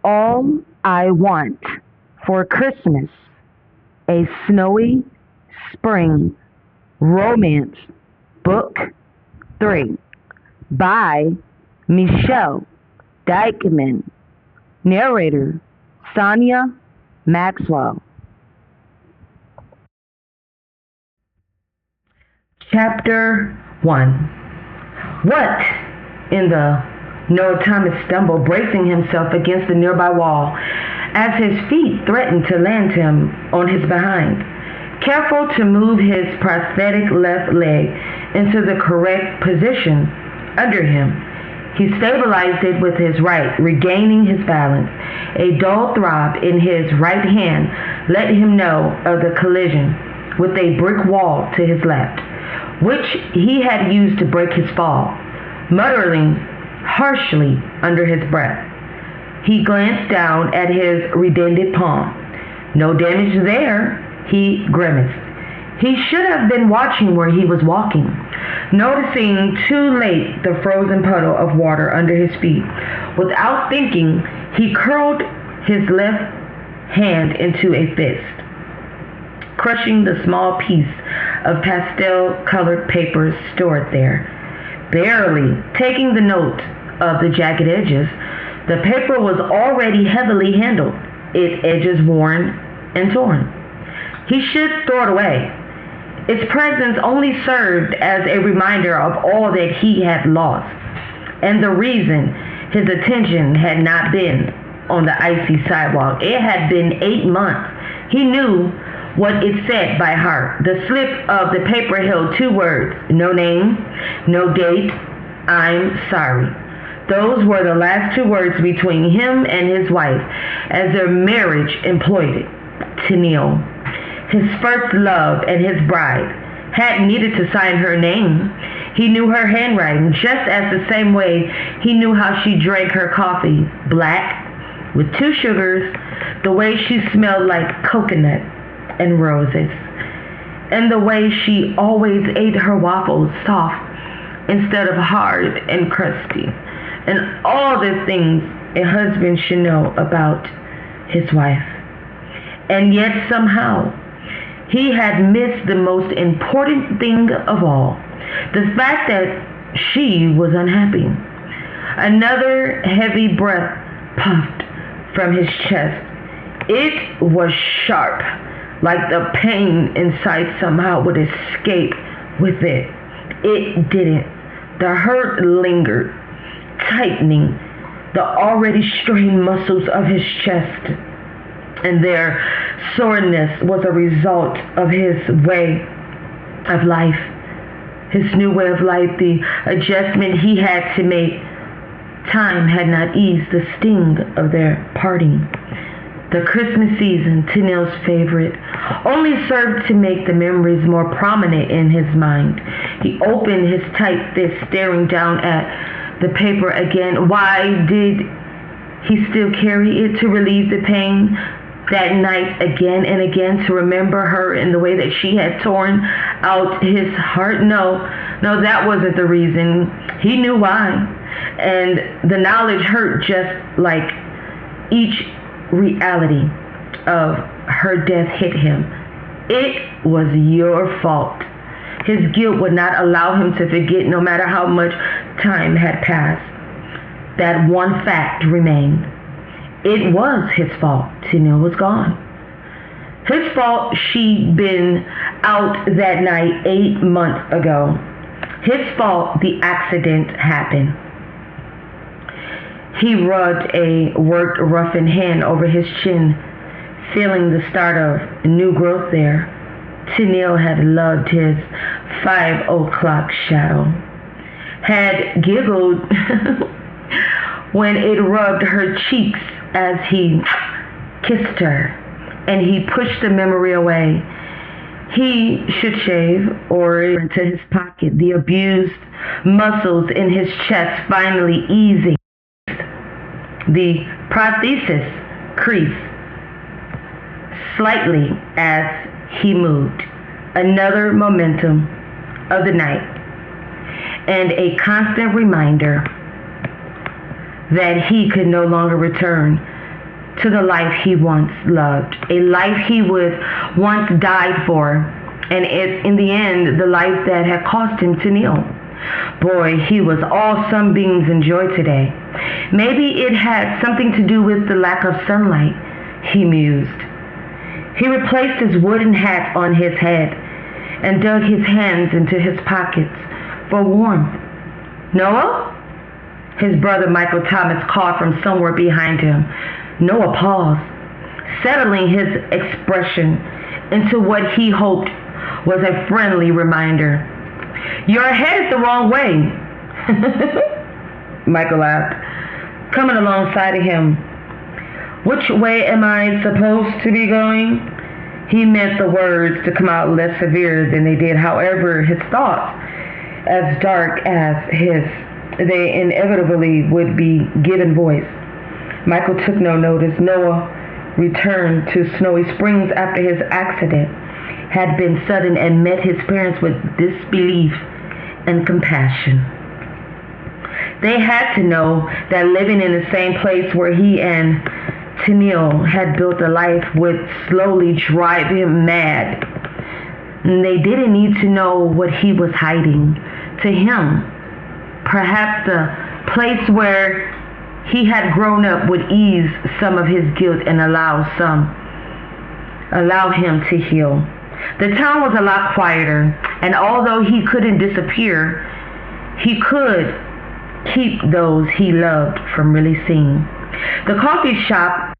All I Want for Christmas, a Snowy Spring Romance Book 3 by Michelle Dykman. Narrator Sonia Maxwell. Chapter 1. What in the Noah Thomas stumbled, bracing himself against the nearby wall as his feet threatened to land him on his behind. Careful to move his prosthetic left leg into the correct position under him, he stabilized it with his right, regaining his balance. A dull throb in his right hand let him know of the collision with a brick wall to his left, which he had used to break his fall. Muttering harshly under his breath, he glanced down at his reddened palm. No damage there, he grimaced. He should have been watching where he was walking, noticing too late the frozen puddle of water under his feet. Without thinking, he curled his left hand into a fist, crushing the small piece of pastel-colored paper stored there. Barely taking the note of the jagged edges, the paper was already heavily handled, its edges worn and torn. He should throw it away. Its presence only served as a reminder of all that he had lost, and the reason his attention had not been on the icy sidewalk. It had been 8 months. He knew what it said by heart. The slip of the paper held 2 words: no name, no date, I'm sorry. Those were the last 2 words between him and his wife, as their marriage imploded. Tennille, his first love and his bride, hadn't needed to sign her name. He knew her handwriting just as the same way he knew how she drank her coffee, black, with 2 sugars, the way she smelled like coconut and roses, and the way she always ate her waffles soft instead of hard and crusty, and all the things a husband should know about his wife. And yet somehow he had missed the most important thing of all, the fact that she was unhappy. Another heavy breath puffed from his chest. It was sharp, like the pain inside somehow would escape with it. It didn't. The hurt lingered, tightening the already strained muscles of his chest, and their soreness was a result of his way of life, his new way of life, the adjustment he had to make. Time had not eased the sting of their parting. The Christmas season, Tennille's favorite, only served to make the memories more prominent in his mind. He opened his tight fist, staring down at the paper again. Why did he still carry it? To relieve the pain that night again and again, to remember her in the way that she had torn out his heart? No, that wasn't the reason. He knew why, and the knowledge hurt just like each reality of her death hit him. It was your fault. His guilt would not allow him to forget, no matter how much time had passed. That one fact remained. It was his fault Tennille was gone. His fault she'd been out that night 8 months ago. His fault the accident happened. He rubbed a work-roughened hand over his chin, feeling the start of new growth there. Tennille had loved his 5 o'clock shadow, had giggled when it rubbed her cheeks as he kissed her, and he pushed the memory away. He should shave or into his pocket, the abused muscles in his chest finally easing. The prosthesis creased slightly as he moved. Another momentum of the night, and a constant reminder that he could no longer return to the life he once loved, a life he would once died for, and in the end, the life that had cost him to kneel. Boy, he was all some beings in joy today. Maybe it had something to do with the lack of sunlight, he mused. He replaced his wooden hat on his head and dug his hands into his pockets for warmth. Noah? His brother Michael Thomas called from somewhere behind him. Noah paused, settling his expression into what he hoped was a friendly reminder. You're headed the wrong way. Michael laughed, coming alongside of him. Which way am I supposed to be going? He meant the words to come out less severe than they did. However, his thoughts, as dark as they inevitably would be given voice. Michael took no notice. Noah returned to Snowy Springs after his accident had been sudden and met his parents with disbelief and compassion. They had to know that living in the same place where he and Tennille had built a life would slowly drive him mad. And they didn't need to know what he was hiding. To him, perhaps the place where he had grown up would ease some of his guilt and allow him to heal. The town was a lot quieter, and although he couldn't disappear, he could keep those he loved from really seeing. The coffee shop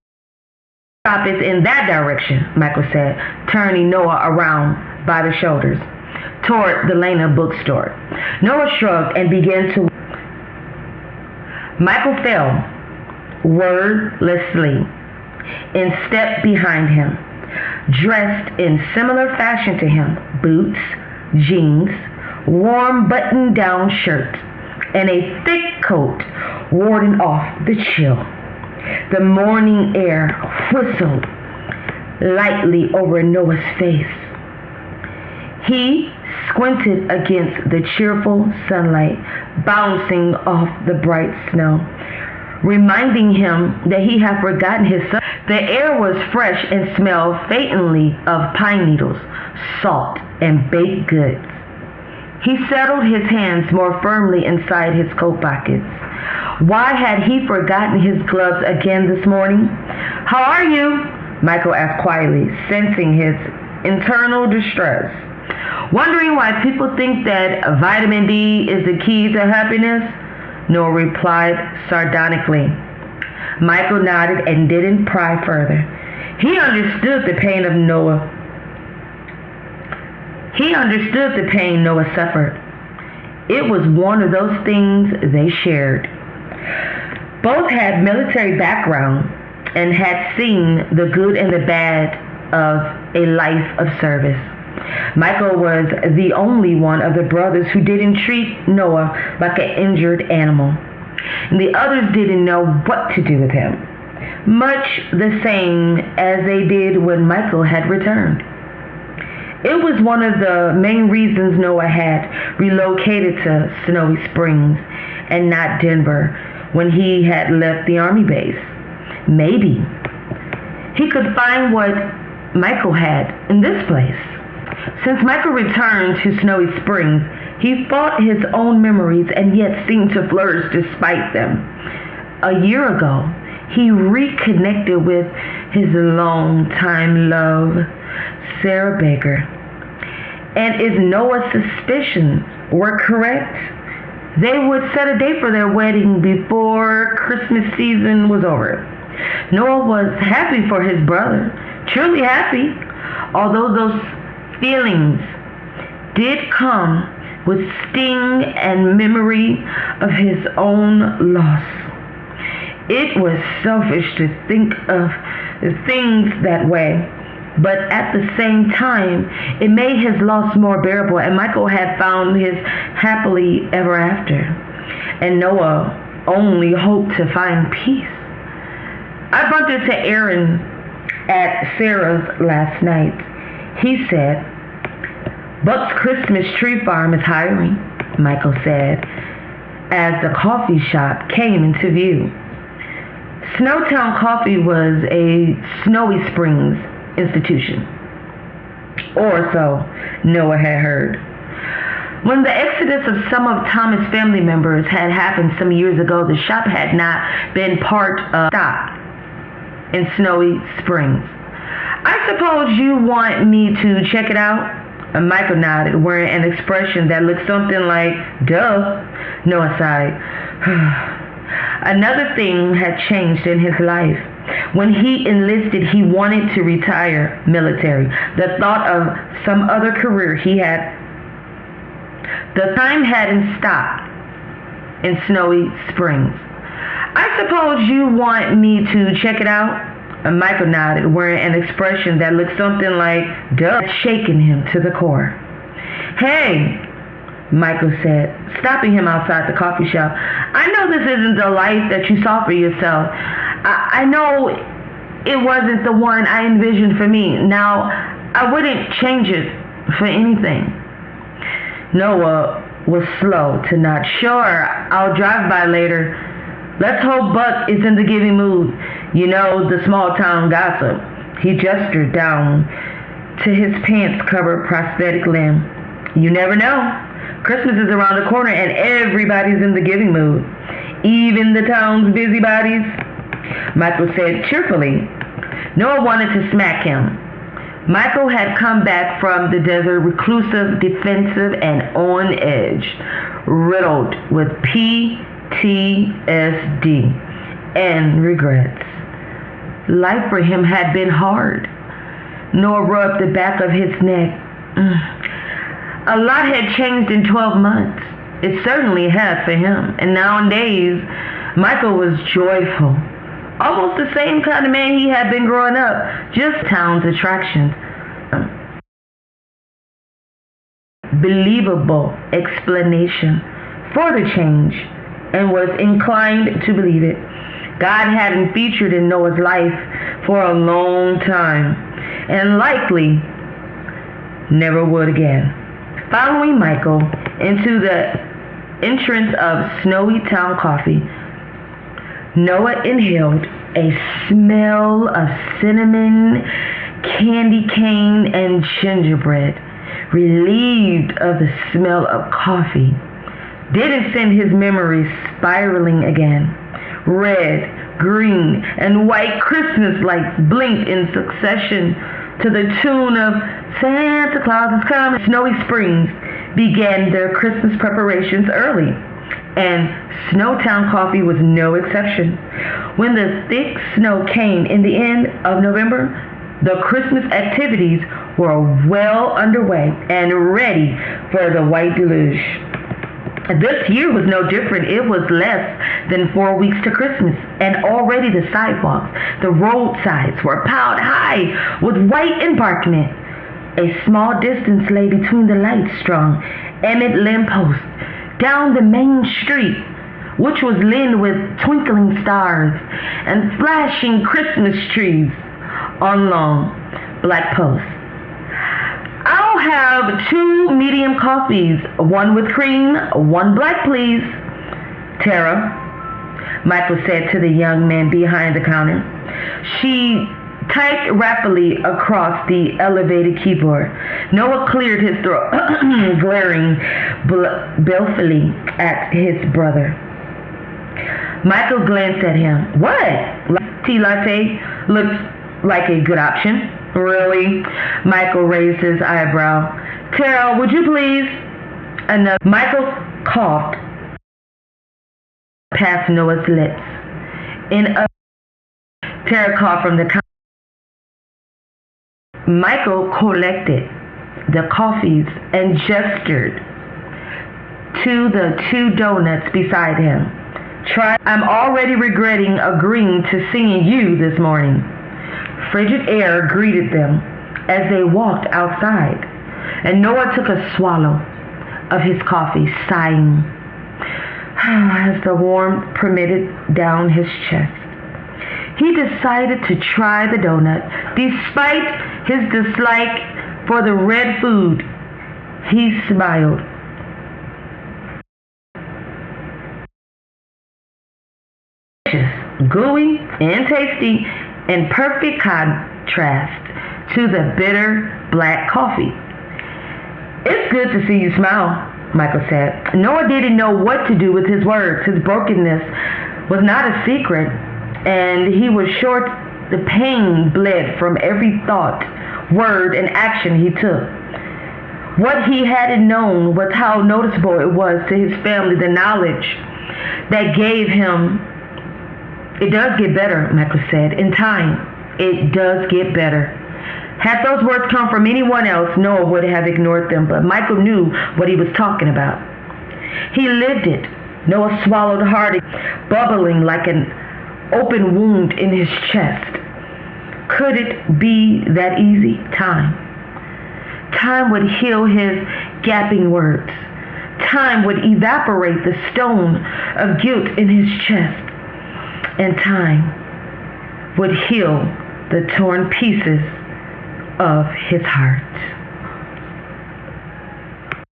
is in that direction, Michael said, turning Noah around by the shoulders toward the Lena bookstore. Noah shrugged and began to. Michael fell wordlessly in step behind him, dressed in similar fashion to him, boots, jeans, warm button-down shirt, and a thick coat warding off the chill. The morning air whistled lightly over Noah's face. He squinted against the cheerful sunlight bouncing off the bright snow, reminding him that he had forgotten his son. The air was fresh and smelled faintly of pine needles, salt, and baked goods. He settled his hands more firmly inside his coat pockets. Why had he forgotten his gloves again this morning? How are you? Michael asked quietly, sensing his internal distress. Wondering why people think that vitamin D is the key to happiness? Noah replied sardonically. Michael nodded and didn't pry further. He understood the pain Noah suffered. It was one of those things they shared. Both had military background and had seen the good and the bad of a life of service. Michael was the only one of the brothers who didn't treat Noah like an injured animal. And the others didn't know what to do with him, much the same as they did when Michael had returned. It was one of the main reasons Noah had relocated to Snowy Springs and not Denver when he had left the Army base. Maybe he could find what Michael had in this place. Since Michael returned to Snowy Springs, he fought his own memories and yet seemed to flourish despite them. A year ago, he reconnected with his longtime love, Sarah Baker. And if Noah's suspicions were correct, they would set a date for their wedding before Christmas season was over. Noah was happy for his brother, truly happy, although those feelings did come with sting and memory of his own loss. It was selfish to think of things that way, but at the same time, it made his loss more bearable, and Michael had found his happily ever after, and Noah only hoped to find peace. I bumped into Aaron at Sarah's last night. He said, Buck's Christmas tree farm is hiring, Michael said, as the coffee shop came into view. Snowtown Coffee was a Snowy Springs institution, or so Noah had heard. When the exodus of some of Thomas' family members had happened some years ago, the shop had not been part of stop in Snowy Springs. I suppose you want me to check it out? And Michael nodded, wearing an expression that looked something like, duh. Noah sighed. Another thing had changed in his life. When he enlisted, he wanted to retire military. The thought of some other career the time hadn't stopped in Snowy Springs. I suppose you want me to check it out? And Michael nodded, wearing an expression that looked something like, duh, shaking him to the core. Hey, Michael said, stopping him outside the coffee shop. I know this isn't the life that you saw for yourself. I know it wasn't the one I envisioned for me. Now, I wouldn't change it for anything. Noah was slow to nod. Sure, I'll drive by later. Let's hope Buck is in the giving mood. You know, the small town gossip. He gestured down to his pants-covered prosthetic limb. You never know. Christmas is around the corner and everybody's in the giving mood. Even the town's busybodies, Michael said cheerfully. Noah wanted to smack him. Michael had come back from the desert reclusive, defensive, and on edge, riddled with PTSD and regrets. Life for him had been hard. Noah rubbed the back of his neck. A lot had changed in 12 months. It certainly had for him. And nowadays, Michael was joyful. Almost the same kind of man he had been growing up. Just town's attractions. Believable explanation for the change, and was inclined to believe it. God hadn't featured in Noah's life for a long time, and likely never would again. Following Michael into the entrance of Snowy Town Coffee, Noah inhaled a smell of cinnamon, candy cane, and gingerbread. Relieved of the smell of coffee, didn't send his memories spiraling again. Red, green, and white Christmas lights blinked in succession to the tune of Santa Claus is Coming. Snowy Springs began their Christmas preparations early, and Snowtown Coffee was no exception. When the thick snow came in the end of November, the Christmas activities were well underway and ready for the white deluge. This year was no different. It was less than 4 weeks to Christmas, and already the sidewalks, the roadsides were piled high with white embankment. A small distance lay between the light-strung Emmett lampposts down the main street, which was lit with twinkling stars and flashing Christmas trees on long black posts. I'll have 2 medium coffees, 1 with cream, 1 black, please, Tara, Michael said to the young man behind the counter. She typed rapidly across the elevated keyboard. Noah cleared his throat, glaring balefully at his brother. Michael glanced at him. What? Tea latte looks like a good option. Really? Michael raised his eyebrow. Tara, would you please? Michael coughed past Noah's lips. Tara coughed from the counter. Michael collected the coffees and gestured to the 2 donuts beside him. I'm already regretting agreeing to seeing you this morning. Frigid air greeted them as they walked outside, and Noah took a swallow of his coffee, sighing as the warmth permitted down his chest. He decided to try the donut. Despite his dislike for the red food, he smiled. gooey and tasty, in perfect contrast to the bitter black coffee. "It's good to see you smile," Michael said. Noah didn't know what to do with his words. His brokenness was not a secret, and he was sure the pain bled from every thought, word, and action he took. What he hadn't known was how noticeable it was to his family, the knowledge that gave him. "It does get better," Michael said. "In time, it does get better." Had those words come from anyone else, Noah would have ignored them, but Michael knew what he was talking about. He lived it. Noah swallowed hard, bubbling like an open wound in his chest. Could it be that easy? Time. Time would heal his gapping words. Time would evaporate the stone of guilt in his chest. And time would heal the torn pieces of his heart.